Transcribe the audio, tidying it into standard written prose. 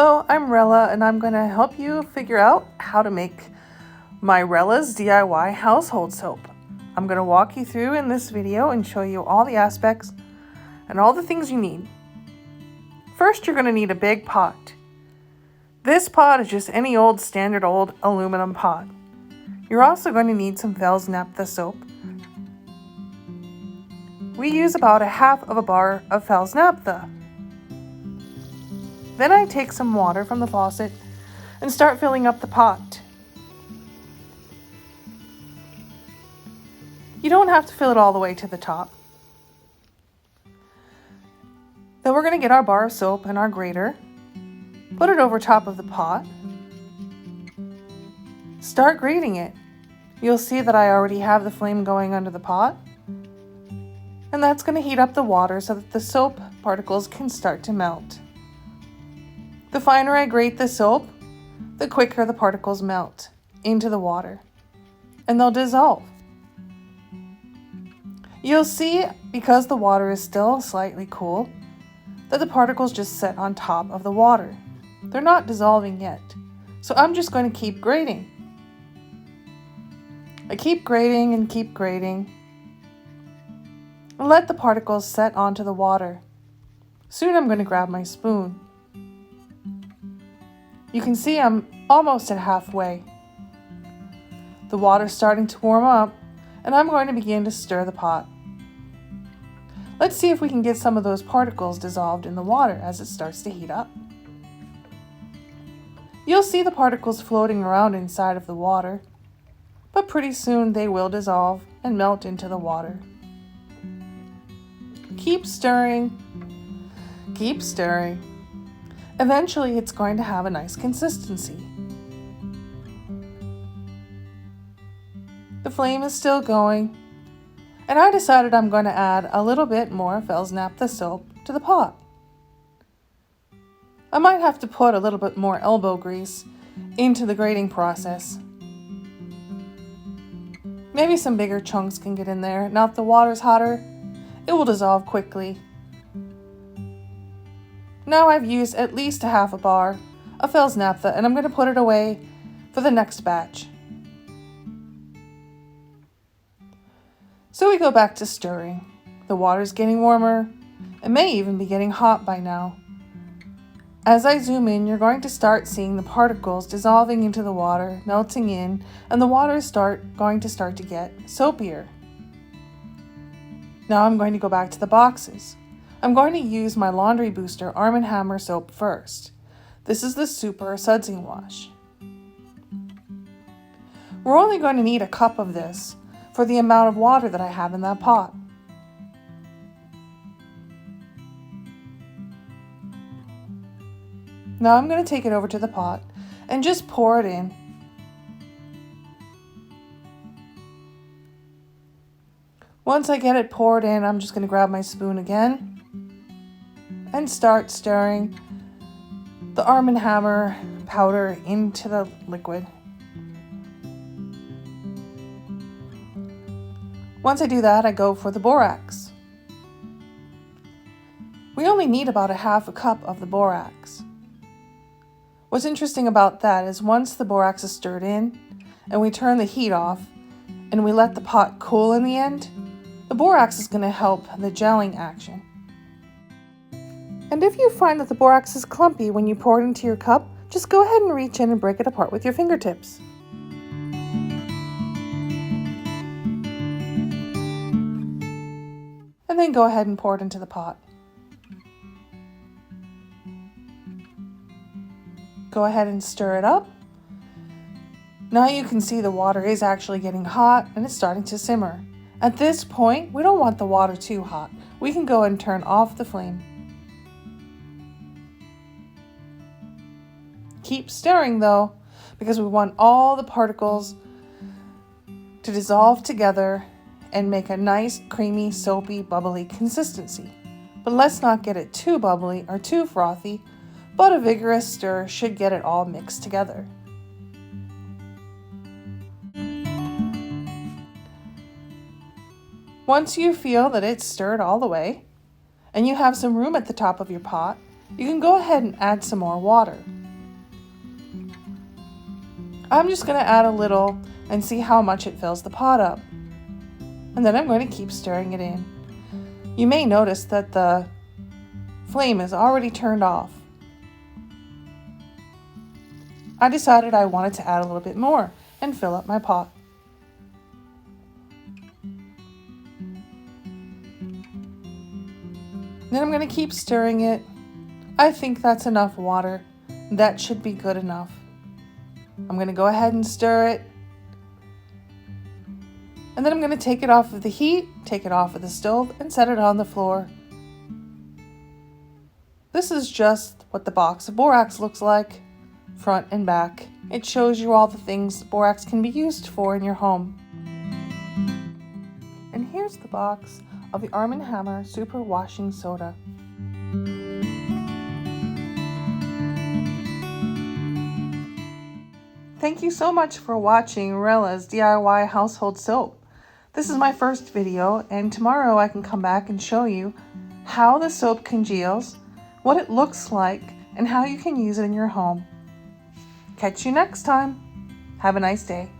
Hello, I'm Rella and I'm going to help you figure out how to make my Rella's DIY household soap. I'm going to walk you through in this video and show you all the aspects and all the things you need. First, you're going to need a big pot. This pot is just any old standard old aluminum pot. You're also going to need some Fels Naphtha soap. We use about 1/2 bar of Fels Naphtha. Then I take some water from the faucet and start filling up the pot. You don't have to fill it all the way to the top. Then we're going to get our bar of soap and our grater, put it over top of the pot, start grating it. You'll see that I already have the flame going under the pot, and that's going to heat up the water so that the soap particles can start to melt. The finer I grate the soap, the quicker the particles melt into the water, and they'll dissolve. You'll see, because the water is still slightly cool, that the particles just sit on top of the water. They're not dissolving yet, so I'm just going to keep grating. I keep grating and keep grating, and let the particles set onto the water. Soon I'm going to grab my spoon. You can see I'm almost at halfway. The water's starting to warm up, and I'm going to begin to stir the pot. Let's see if we can get some of those particles dissolved in the water as it starts to heat up. You'll see the particles floating around inside of the water, but pretty soon they will dissolve and melt into the water. Keep stirring. Keep stirring. Eventually, it's going to have a nice consistency. The flame is still going, and I decided I'm going to add a little bit more Fels Naphtha soap to the pot. I might have to put a little bit more elbow grease into the grating process. Maybe some bigger chunks can get in there. Now if the water's hotter, it will dissolve quickly. Now I've used at least 1/2 bar of Fels Naphtha, and I'm going to put it away for the next batch. So we go back to stirring. The water's getting warmer. It may even be getting hot by now. As I zoom in, you're going to start seeing the particles dissolving into the water, melting in, and the water is going to start to get soapier. Now I'm going to go back to the boxes. I'm going to use my Laundry Booster Arm & Hammer soap first. This is the Super Sudsing Wash. We're only going to need 1 cup of this for the amount of water that I have in that pot. Now I'm going to take it over to the pot and just pour it in. Once I get it poured in, I'm just going to grab my spoon again and start stirring the Arm & Hammer powder into the liquid. Once I do that, I go for the borax. We only need about 1/2 cup of the borax. What's interesting about that is once the borax is stirred in and we turn the heat off and we let the pot cool in the end, the borax is going to help the gelling action. And if you find that the borax is clumpy when you pour it into your cup, just go ahead and reach in and break it apart with your fingertips. And then go ahead and pour it into the pot. Go ahead and stir it up. Now you can see the water is actually getting hot and it's starting to simmer. At this point, we don't want the water too hot. We can go and turn off the flame. Keep stirring though, because we want all the particles to dissolve together and make a nice, creamy, soapy, bubbly consistency. But let's not get it too bubbly or too frothy, but a vigorous stir should get it all mixed together. Once you feel that it's stirred all the way, and you have some room at the top of your pot, you can go ahead and add some more water. I'm just going to add a little and see how much it fills the pot up. And then I'm going to keep stirring it in. You may notice that the flame is already turned off. I decided I wanted to add a little bit more and fill up my pot. Then I'm going to keep stirring it. I think that's enough water. That should be good enough. I'm going to go ahead and stir it. And then I'm going to take it off of the heat, take it off of the stove, and set it on the floor. This is just what the box of borax looks like, front and back. It shows you all the things borax can be used for in your home. And here's the box of the Arm & Hammer Super Washing Soda. Thank you so much for watching Rella's DIY household soap. This is my first video, and tomorrow I can come back and show you how the soap congeals, what it looks like, and how you can use it in your home. Catch you next time. Have a nice day.